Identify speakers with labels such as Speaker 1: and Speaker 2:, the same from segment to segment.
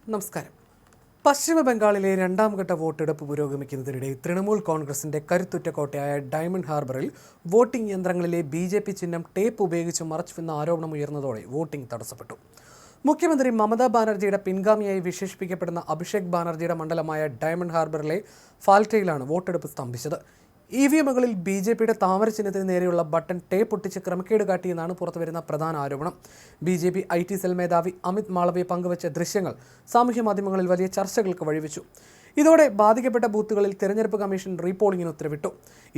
Speaker 1: നമസ്കാരം. പശ്ചിമ ബംഗാളിലെ രണ്ടാം ഘട്ട വോട്ടെടുപ്പ് പുരോഗമിക്കുന്നതിനിടെ തൃണമൂൽ കോൺഗ്രസിന്റെ കരുത്തുറ്റ കോട്ടയായ ഡയമണ്ട് ഹാർബറിൽ വോട്ടിംഗ് യന്ത്രങ്ങളിലെ BJP ചിഹ്നം ടേപ്പ് ഉപയോഗിച്ച് മറച്ചുവെന്ന ആരോപണം ഉയർന്നതോടെ വോട്ടിംഗ് തടസ്സപ്പെട്ടു. മുഖ്യമന്ത്രി മമതാ ബാനർജിയുടെ പിൻഗാമിയായി വിശേഷിപ്പിക്കപ്പെടുന്ന അഭിഷേക് ബാനർജിയുടെ മണ്ഡലമായ ഡയമണ്ട് ഹാർബറിലെ ഫാൽറ്റയിലാണ് വോട്ടെടുപ്പ് സ്തംഭിച്ചത്. EVMകളിൽ BJPയുടെ താമര ചിഹ്നത്തിന് നേരെയുള്ള ബട്ടൺ ടേപ്പ് ഒട്ടിച്ച് ക്രമക്കേട് കാട്ടിയെന്നാണ് പുറത്തുവരുന്ന പ്രധാന ആരോപണം. BJP IT സെൽ മേധാവി അമിത് മാളവ്യ പങ്കുവച്ച ദൃശ്യങ്ങൾ സാമൂഹ്യ മാധ്യമങ്ങളിൽ വലിയ ചർച്ചകൾക്ക് വഴിവെച്ചു. ഇതോടെ ബാധിക്കപ്പെട്ട ബൂത്തുകളിൽ തെരഞ്ഞെടുപ്പ് കമ്മീഷൻ റീപോളിംഗിന് ഉത്തരവിട്ടു.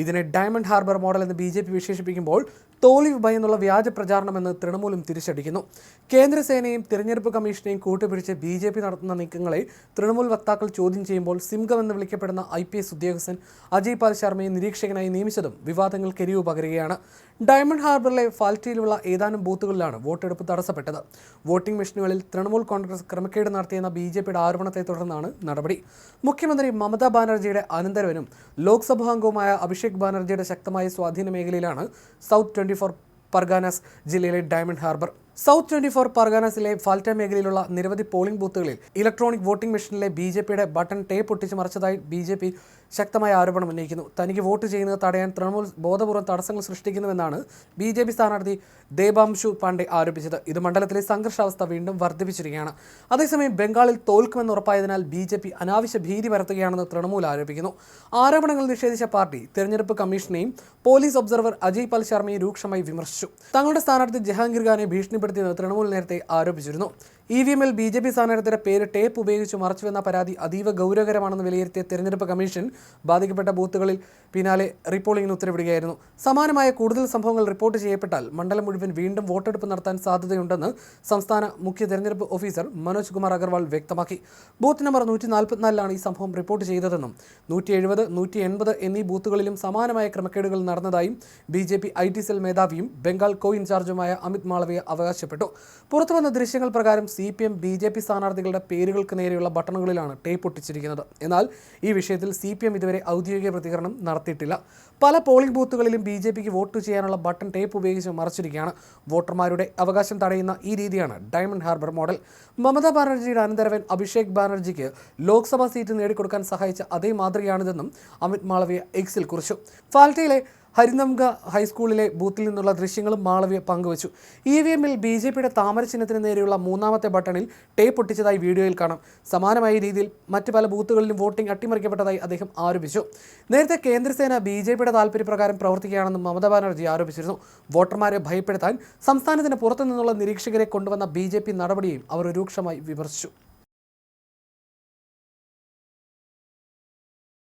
Speaker 1: ഇതിനെ ഡയമണ്ട് ഹാർബർ മോഡൽ എന്ന് BJP വിശേഷിപ്പിക്കുമ്പോൾ തോൽവി ഭയന്നുള്ള വ്യാജ പ്രചാരണമെന്ന് തൃണമൂലും തിരിച്ചടിക്കുന്നു. കേന്ദ്രസേനയും തെരഞ്ഞെടുപ്പ് കമ്മീഷനെയും കൂട്ടുപിടിച്ച് BJP നടത്തുന്ന നീക്കങ്ങളെ തൃണമൂൽ വക്താക്കൾ ചോദ്യം ചെയ്യുമ്പോൾ സിംഗം എന്ന് വിളിക്കപ്പെടുന്ന IPS ഉദ്യോഗസ്ഥൻ അജയ് പാൽ ശർമ്മയെ നിരീക്ഷകനായി നിയമിച്ചതും വിവാദങ്ങൾക്ക് എരിവ് പകരുകയാണ്. ഡയമണ്ട് ഹാർബറിലെ ഫാൽറ്റയിലുള്ള ഏതാനും ബൂത്തുകളിലാണ് വോട്ടെടുപ്പ് തടസ്സപ്പെട്ടത്. വോട്ടിംഗ് മെഷീനുകളിൽ തൃണമൂൽ കോൺഗ്രസ് ക്രമക്കേട് നടത്തിയെന്ന BJPയുടെ ആരോപണത്തെ തുടർന്നാണ് നടപടി. മുഖ്യമന്ത്രി മമതാ ബാനർജിയുടെ അനന്തരവനും ലോക്സഭാംഗവുമായ അഭിഷേക് ബാനർജിയുടെ ശക്തമായ സ്വാധീന മേഖലയിലാണ് സൗത്ത് 24 പർഗാനാസ് ജില്ലയിലെ ഡയമണ്ട് ഹാർബർ. സൗത്ത് 24 പർഗാനാസിലെ ഫാൽറ്റ മേഖലയിലുള്ള നിരവധി പോളിംഗ് ബൂത്തുകളിൽ ഇലക്ട്രോണിക് വോട്ടിംഗ് മെഷീനിലെ BJPയുടെ ബട്ടൺ ടേപ്പ് ഒട്ടിച്ച് മറിച്ചതായി BJP ശക്തമായ ആരോപണം ഉന്നയിക്കുന്നു. തനിക്ക് വോട്ട് ചെയ്യുന്നത് തടയാൻ തൃണമൂൽ ബോധപൂർവ്വം തടസ്സങ്ങൾ സൃഷ്ടിക്കുന്നുവെന്നാണ് BJP സ്ഥാനാർത്ഥി ദേബാംശു പാണ്ഡെ ആരോപിച്ചത്. ഇത് മണ്ഡലത്തിലെ സംഘർഷാവസ്ഥ വീണ്ടും വർദ്ധിപ്പിച്ചിരിക്കുകയാണ്. അതേസമയം ബംഗാളിൽ തോൽക്കുമെന്ന് ഉറപ്പായതിനാൽ BJP അനാവശ്യ ഭീതി പരത്തുകയാണെന്ന് തൃണമൂൽ ആരോപിക്കുന്നു. ആരോപണങ്ങൾ നിഷേധിച്ച പാർട്ടി തെരഞ്ഞെടുപ്പ് കമ്മീഷനെയും പോലീസ് ഒബ്സർവർ അജയ് പാൽ ശർമ്മയെ രൂക്ഷമായി വിമർശിച്ചു. തങ്ങളുടെ സ്ഥാനാർത്ഥി ജഹാംഗീർ ഖാനെ ഭീഷണിപ്പെടുത്തിയെന്ന് തൃണമൂൽ നേരത്തെ ആരോപിച്ചിരുന്നു. EVMൽ BJP സ്ഥാനാർത്ഥിയുടെ പേര് ടേപ്പ് ഉപയോഗിച്ച് മറച്ചുവെന്ന പരാതി അതീവ ഗൗരവകരമാണെന്ന് വിലയിരുത്തിയ തെരഞ്ഞെടുപ്പ് കമ്മീഷൻ ബാധിക്കപ്പെട്ട ബൂത്തുകളിൽ പിന്നാലെ റീപോളിംഗിന് ഉത്തരവിടുകയായിരുന്നു. സമാനമായ കൂടുതൽ സംഭവങ്ങൾ റിപ്പോർട്ട് ചെയ്യപ്പെട്ടാൽ മണ്ഡലം മുഴുവൻ വീണ്ടും വോട്ടെടുപ്പ് നടത്താൻ സാധ്യതയുണ്ടെന്ന് സംസ്ഥാന മുഖ്യ തെരഞ്ഞെടുപ്പ് ഓഫീസർ മനോജ് കുമാർ അഗർവാൾ വ്യക്തമാക്കി. ബൂത്ത് നമ്പർ 144ലാണ് ഈ സംഭവം റിപ്പോർട്ട് ചെയ്തതെന്നും 170, 180 എന്നീ ബൂത്തുകളിലും സമാനമായ ക്രമക്കേടുകൾ നടന്നതായും BJP IT സെൽ മേധാവിയും ബംഗാൾ കോ ഇൻചാർജുമായ അമിത് മാളവ്യ അവകാശപ്പെട്ടു. പുറത്തുവന്ന ദൃശ്യങ്ങൾ പ്രകാരം CPM BJP സ്ഥാനാർത്ഥികളുടെ പേരുകൾക്ക് നേരെയുള്ള ബട്ടണുകളിലാണ് ടേപ്പ് ഒട്ടിച്ചിരിക്കുന്നത്. എന്നാൽ ഈ വിഷയത്തിൽ CPM ഇതുവരെ ഔദ്യോഗിക പ്രതികരണം നടത്തിയിട്ടില്ല. പല പോളിംഗ് ബൂത്തുകളിലും BJPക്ക് വോട്ട് ചെയ്യാനുള്ള ബട്ടൺ ടേപ്പ് ഉപയോഗിച്ച് മറച്ചിരിക്കുകയാണ്. വോട്ടർമാരുടെ അവകാശം തടയുന്ന ഈ രീതിയാണ് ഡയമണ്ട് ഹാർബർ മോഡൽ. മമതാ ബാനർജിയുടെ അനന്തരവൻ അഭിഷേക് ബാനർജിക്ക് ലോക്സഭാ സീറ്റ് നേടിക്കൊടുക്കാൻ സഹായിച്ച അതേ മാതൃകയാണിതെന്നും അമിത് മാളവ്യ എക്സിൽ കുറിച്ചു. ഫാൽറ്റയിലെ ഹരിനംഗ ഹൈസ്കൂളിലെ ബൂത്തിൽ നിന്നുള്ള ദൃശ്യങ്ങളും മാളവ്യ പങ്കുവച്ചു. EVMൽ BJPയുടെ താമര ചിഹ്നത്തിന് നേരെയുള്ള മൂന്നാമത്തെ ബട്ടണിൽ ടേപ്പ് ഒട്ടിച്ചതായി വീഡിയോയിൽ കാണാം. സമാനമായ രീതിയിൽ മറ്റ് പല ബൂത്തുകളിലും വോട്ടിംഗ് അട്ടിമറിക്കപ്പെട്ടതായി അദ്ദേഹം ആരോപിച്ചു. നേരത്തെ കേന്ദ്രസേന BJPയുടെ താൽപര്യപ്രകാരം പ്രവർത്തിക്കുകയാണെന്നും മമതാ ബാനർജി ആരോപിച്ചിരുന്നു. വോട്ടർമാരെ ഭയപ്പെടുത്താൻ സംസ്ഥാനത്തിന് പുറത്തു നിന്നുള്ള നിരീക്ഷകരെ കൊണ്ടുവന്ന BJP നടപടിയെയും അവർ രൂക്ഷമായി വിമർശിച്ചു.